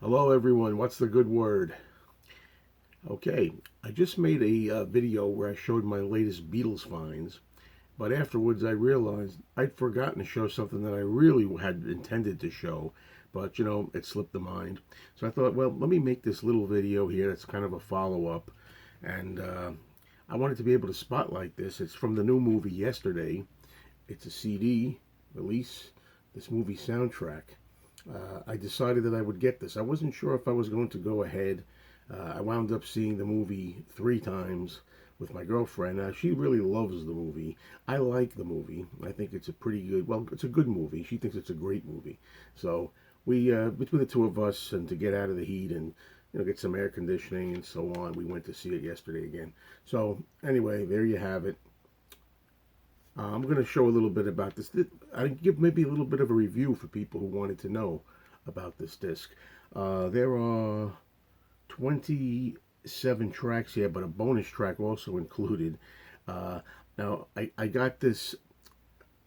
Hello everyone, what's the good word? Okay, I just made a video where I showed my latest Beatles finds, but afterwards I realized I'd forgotten to show something that I really had intended to show, but it slipped the mind. So I thought, well, let me make this little video here that's kind of a follow-up, and I wanted to be able to spotlight this. It's from the new movie Yesterday. It's a CD release, this movie soundtrack. I decided that I would get this. I wasn't sure if I was going to go ahead. I wound up seeing the movie 3 times with my girlfriend. She really loves the movie. I like the movie. I think it's a pretty good, well, it's a good movie. She thinks it's a great movie. So we, between the two of us, and to get out of the heat and get some air conditioning and so on, we went to see it yesterday again. So anyway, there you have it. I'm going to show a little bit about this. I give maybe a little bit of a review for people who wanted to know about this disc. There are 27 tracks here, but a bonus track also included. Now, I got this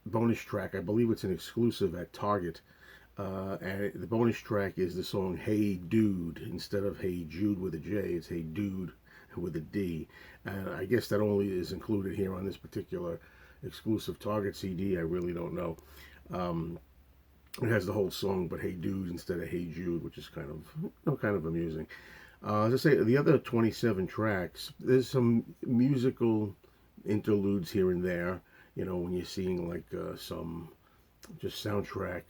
bonus track. I believe it's an exclusive at Target. And the bonus track is the song Hey Dude. Instead of Hey Jude with a J, it's Hey Dude with a D. And I guess that only is included here on this particular exclusive Target CD. I really don't know. It has the whole song, but Hey Dude instead of Hey Jude, which is kind of amusing. As I say, the other 27 tracks, there's some musical interludes here and there. When you're seeing like some just soundtrack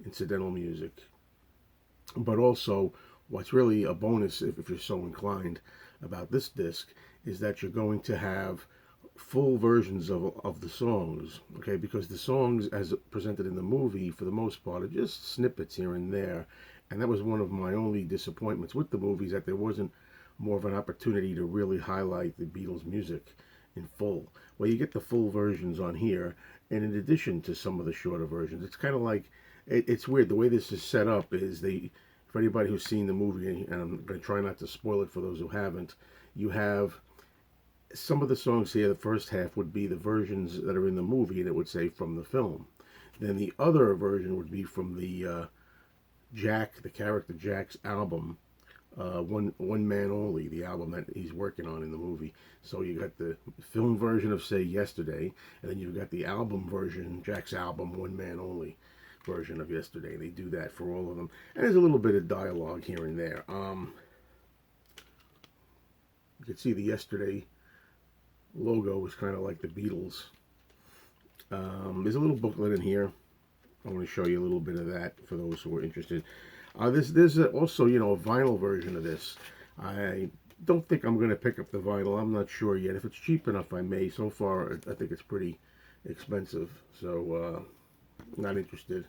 incidental music, but also what's really a bonus, if you're so inclined, about this disc is that you're going to have full versions of the songs, okay? Because the songs, as presented in the movie, for the most part, are just snippets here and there. And that was one of my only disappointments with the movies, that there wasn't more of an opportunity to really highlight the Beatles music in full. Well, you get the full versions on here, and in addition to some of the shorter versions, it's kind of like, it's weird. The way this is set up is for anybody who's seen the movie, and I'm going to try not to spoil it for those who haven't, you have some of the songs here. The first half would be the versions that are in the movie, and it would say from the film. Then the other version would be from the the character Jack's album, One Man Only, the album that he's working on in the movie. So you got the film version of, say, Yesterday, and then you've got the album version, Jack's album, One Man Only version of Yesterday. They do that for all of them. And there's a little bit of dialogue here and there. You can see the Yesterday logo is kind of like the Beatles. There's a little booklet in here. I want to show you a little bit of that for those who are interested. There's also, a vinyl version of this. I don't think I'm going to pick up the vinyl. I'm not sure yet. If it's cheap enough, I may. So far, I think it's pretty expensive. So, not interested.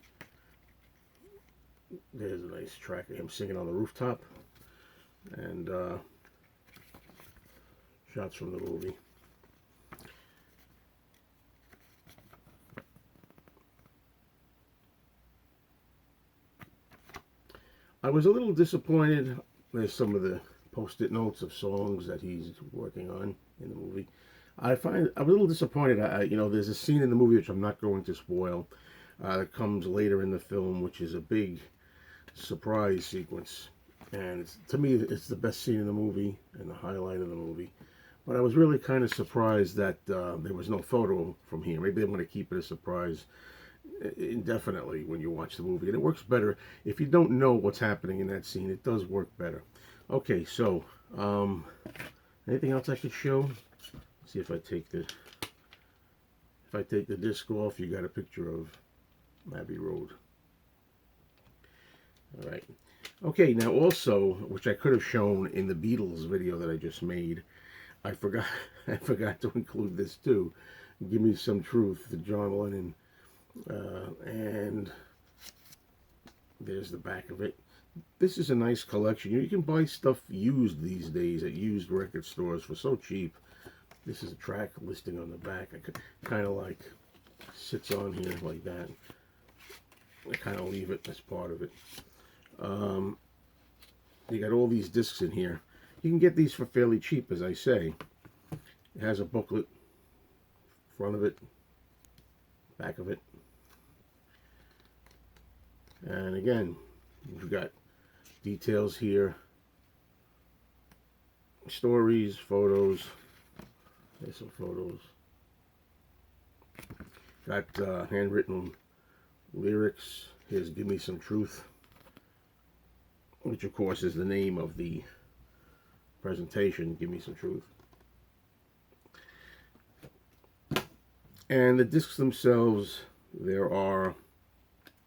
There's a nice track of him singing on the rooftop. And shots from the movie. I was a little disappointed. There's some of the post-it notes of songs that he's working on in the movie. I'm a little disappointed. There's a scene in the movie which I'm not going to spoil. That comes later in the film, which is a big surprise sequence, and to me, it's the best scene in the movie and the highlight of the movie. But I was really kind of surprised that there was no photo from here. Maybe they want to keep it a surprise indefinitely when you watch the movie, and it works better if you don't know what's happening in that scene. It does work better. Okay, so anything else I could show? Let's see if I take the disc off. You got a picture of Abbey Road. All right. Okay, now also, which I could have shown in the Beatles video that I just made, I forgot I forgot to include this too. Give Me Some Truth, the John Lennon. And there's the back of it. This is a nice collection. You can buy stuff used these days at used record stores for so cheap. This is a track listing on the back. I kind of like sits on here like that. I kind of leave it as part of it. You got all these discs in here. You can get these for fairly cheap, as I say. It has a booklet, front of it, back of it. And again, you've got Details here. Stories, photos. There's some photos. Got handwritten lyrics. Here's Give Me Some Truth, which of course is the name of the presentation, Give Me Some Truth. And the discs themselves, there are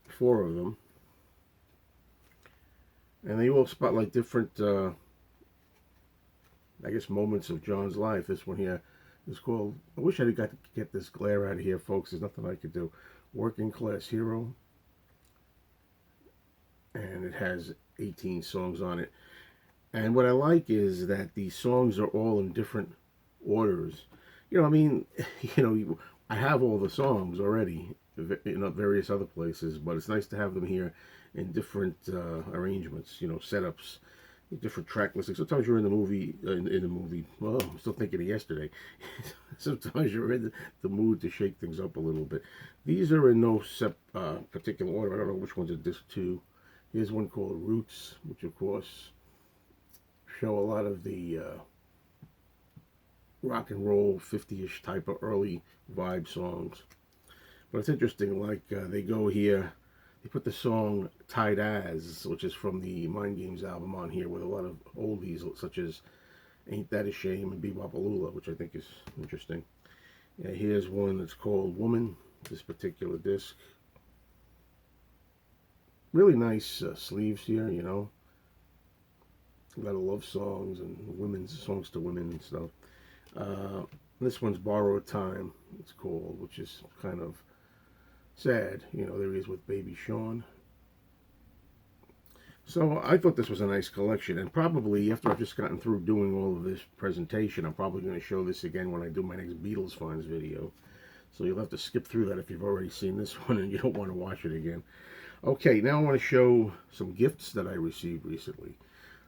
4 of them. And they all spotlight different, I guess, moments of John's life. This one here is called, I wish I had got to get this glare out of here, folks. There's nothing I could do. Working Class Hero. And it has 18 songs on it. And what I like is that the songs are all in different orders. You know, I mean, you know, I have all the songs already in various other places, but it's nice to have them here in different arrangements, you know, setups, different track listings. Sometimes you're in the movie, well, I'm still thinking of yesterday. Sometimes you're in the mood to shake things up a little bit. These are in no particular order. I don't know which one's a disc 2. Here's one called Roots, which of course show a lot of the rock and roll 50-ish type of early vibe songs. But it's interesting, like they go here, they put the song Tight As, which is from the Mind Games album, on here with a lot of oldies such as Ain't That a Shame and Bebopalula, which I think is interesting. Yeah, here's one that's called Woman, this particular disc. Really nice sleeves here, you know. A lot of love songs and women's songs to women and stuff. This one's Borrowed Time, it's called, which is kind of sad. You know, there he is with baby Sean. So I thought this was a nice collection, and probably after I've just gotten through doing all of this presentation, I'm probably going to show this again when I do my next Beatles Finds video. So you'll have to skip through that if you've already seen this one and you don't want to watch it again. Okay, now I want to show some gifts that I received recently.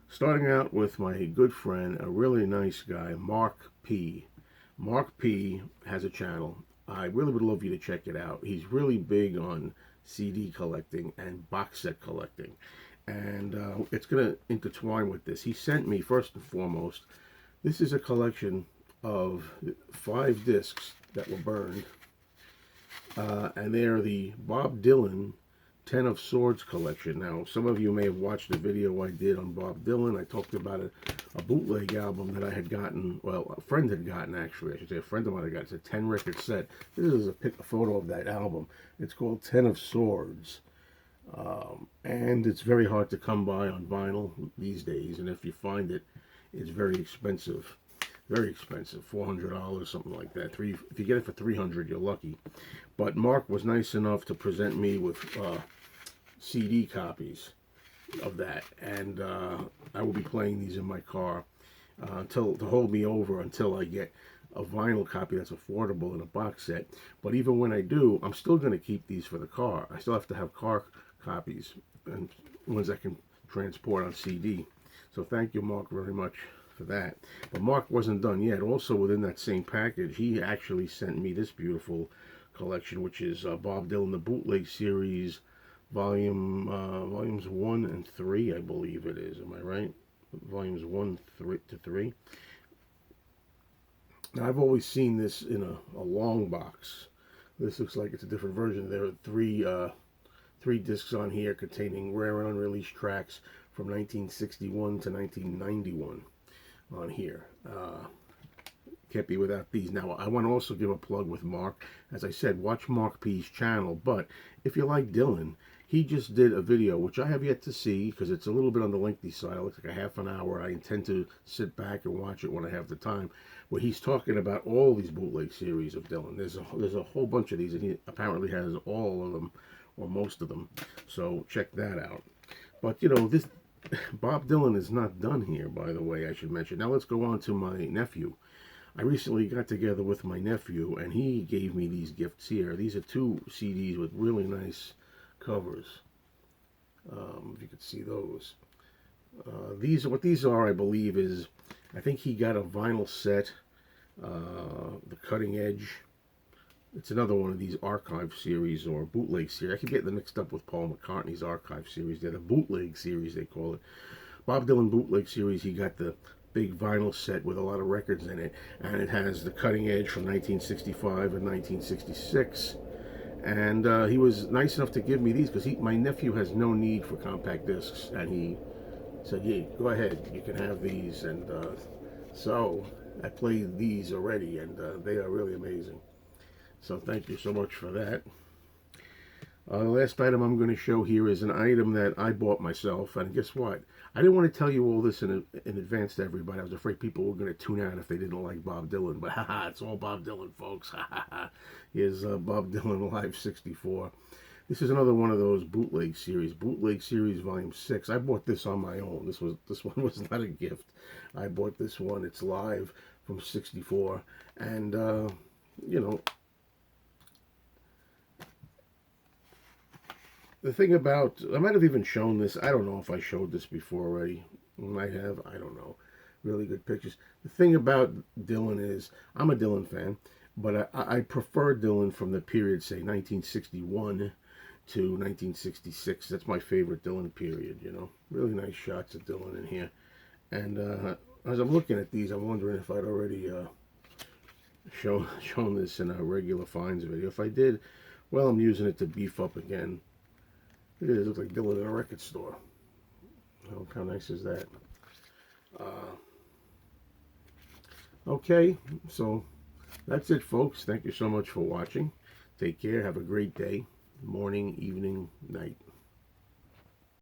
Starting out with my good friend, a really nice guy, Mark P. Mark P has a channel. I really would love you to check it out. He's really big on CD collecting and box set collecting. And it's going to intertwine with this. He sent me, first and foremost, this is a collection of 5 discs that were burned. And they are the Bob Dylan 10 of Swords collection. Now, some of you may have watched the video I did on Bob Dylan. I talked about a bootleg album that I had gotten, well, a friend had gotten, actually. I should say a friend of mine had gotten. It's a 10 record set. This is a photo of that album. It's called 10 of Swords. And it's very hard to come by on vinyl these days. And if you find it, it's very expensive. Very expensive, $400, something like that. If you get it for $300, you're lucky. But Mark was nice enough to present me with CD copies of that, and I will be playing these in my car to hold me over until I get a vinyl copy that's affordable in a box set. But even when I do, I'm still going to keep these for the car. I still have to have car copies and ones I can transport on CD. So thank you, Mark, very much for that. But Mark wasn't done yet. Also within that same package, he actually sent me this beautiful collection, which is Bob Dylan the Bootleg Series volumes 1 and 3, I believe it is. Am I right? Volumes 1 to 3. Now, I've always seen this in a long box. This looks like it's a different version. There are three discs on here containing rare and unreleased tracks from 1961 to 1991 on here. Can't be without these. Now, I want to also give a plug with Mark. As I said, watch Mark P's channel, but if you like Dylan, he just did a video, which I have yet to see, because it's a little bit on the lengthy side. It looks like a half an hour. I intend to sit back and watch it when I have the time, where he's talking about all these bootleg series of Dylan. There's a whole bunch of these, and he apparently has all of them, or most of them, so check that out. But, you know, this Bob Dylan is not done here, by the way, I should mention. Now let's go on to my nephew. I recently got together with my nephew, and he gave me these gifts here. These are 2 CDs with really nice covers. If you could see those. What these are, I believe, is, I think he got a vinyl set, the Cutting Edge, It's another one of these archive series or bootleg series. I keep getting them mixed up with Paul McCartney's archive series. They're the bootleg series, they call it. Bob Dylan bootleg series, he got the big vinyl set with a lot of records in it, and it has the cutting edge from 1965 and 1966. And he was nice enough to give me these because my nephew has no need for compact discs, and he said, "Yeah, go ahead, you can have these." And so I played these already, and they are really amazing. So thank you so much for that. The last item I'm going to show here is an item that I bought myself, and guess what? I didn't want to tell you all this in advance to everybody. I was afraid people were going to tune out if they didn't like Bob Dylan, but haha, it's all Bob Dylan, folks. Here's Bob Dylan Live 64. This is another one of those bootleg series, Volume 6. I bought this on my own. This one was not a gift. I bought this one. It's live from 64, and you know, the thing about, I might have even shown this. I don't know if I showed this before already. I might have. I don't know. Really good pictures. The thing about Dylan is, I'm a Dylan fan, but I prefer Dylan from the period, say, 1961 to 1966. That's my favorite Dylan period, you know. Really nice shots of Dylan in here. And as I'm looking at these, I'm wondering if I'd already shown this in a regular finds video. If I did, well, I'm using it to beef up again. It looks like Dylan in a record store. Oh, how nice is that? Okay, so that's it, folks. Thank you so much for watching. Take care. Have a great day. Morning, evening, night.